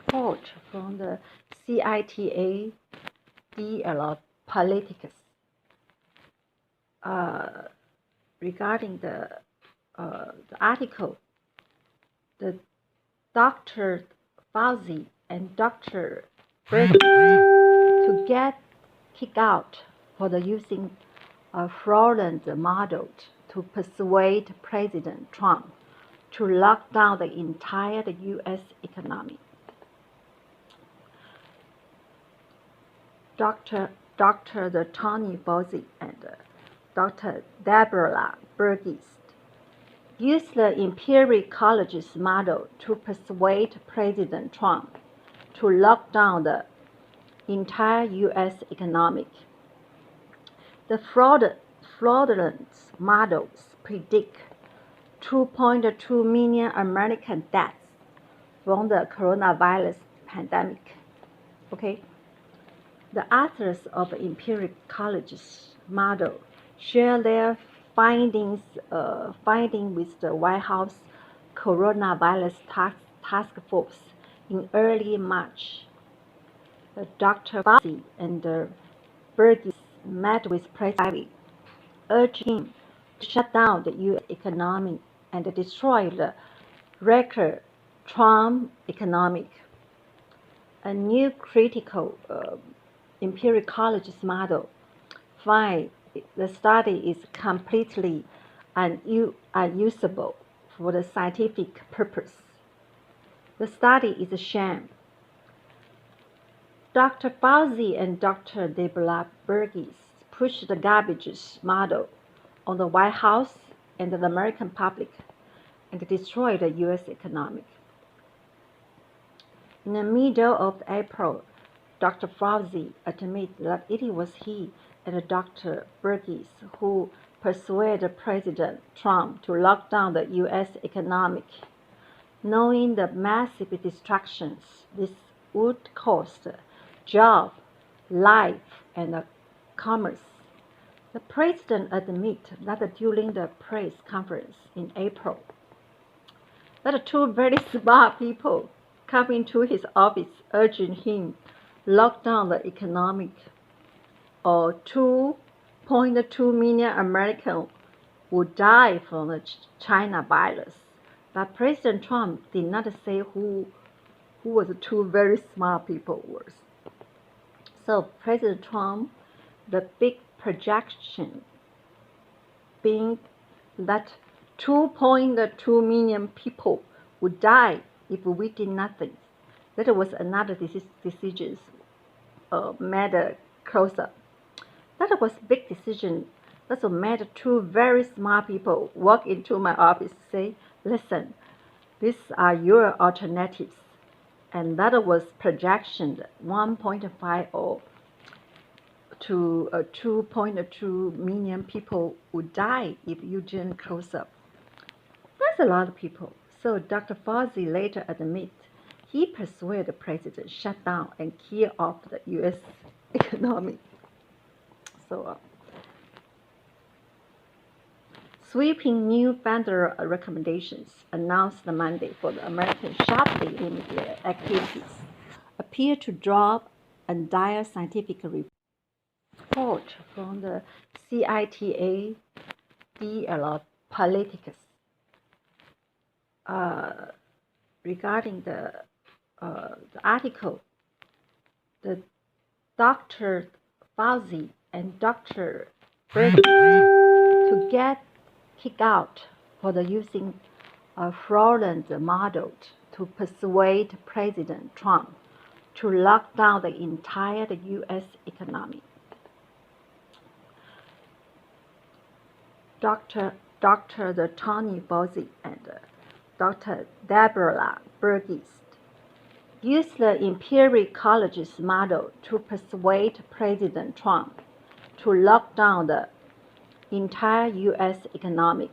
report from the Citadelpolitics regarding the article, the Dr. Fauci and Dr. Debrora to get kicked out for the using a fraudulent model to persuade President Trump to lock down the entire U.S. economy. Dr. Tony Fauci and Dr. Debrora used the Imperial College's model to persuade President Trump to lock down the entire U.S. economy. The fraudulent models predict 2.2 million American deaths from the coronavirus pandemic. Okay. The authors of Imperial College's model share their findings with the White House Coronavirus Task Force in early March. Dr. Fauci and Debrora met with President, urging him to shut down the U.S. economy and destroy the record Trump economic. A new critical Imperial College's model finds the study is completely unusable for the scientific purpose. The study is a sham. Dr. Fauci and Dr. Debrora pushed the garbage model on the White House and the American public and destroyed the U.S. economy. In the middle of April, Dr. Fauci admitted that it was he and Dr. Debrora who persuaded President Trump to lock down the U.S. economy, knowing the massive destructions this would cost jobs, life, and commerce. The president admitted that during the press conference in April, that two very smart people come into his office urging him lock down the economic, or 2.2 million Americans would die from the China virus. But President Trump did not say who was the two very smart people was. So President Trump, the big projection being that 2.2 million people would die if we did nothing. That was another decision made closer. That was a big decision. That made two very smart people walk into my office and say, listen, these are your alternatives. And that was projection 1.50 to 2.2 million people would die if you didn't close up. That's a lot of people. So Dr. Fauci later admitted he persuaded the president to shut down and kill off the U.S. economy. So sweeping new federal recommendations announced Monday for the American sharply limit their activities appear to drop a dire scientific report from the Citadelpolitics regarding the article, the Dr. Fauci and Dr. Debrora to get kicked out for the using a fraudulent model to persuade President Trump to lock down the entire U.S. economy. Dr. Tony Fauci and Dr. Debrora used the Imperial College's model to persuade President Trump to lock down the entire U.S. economy.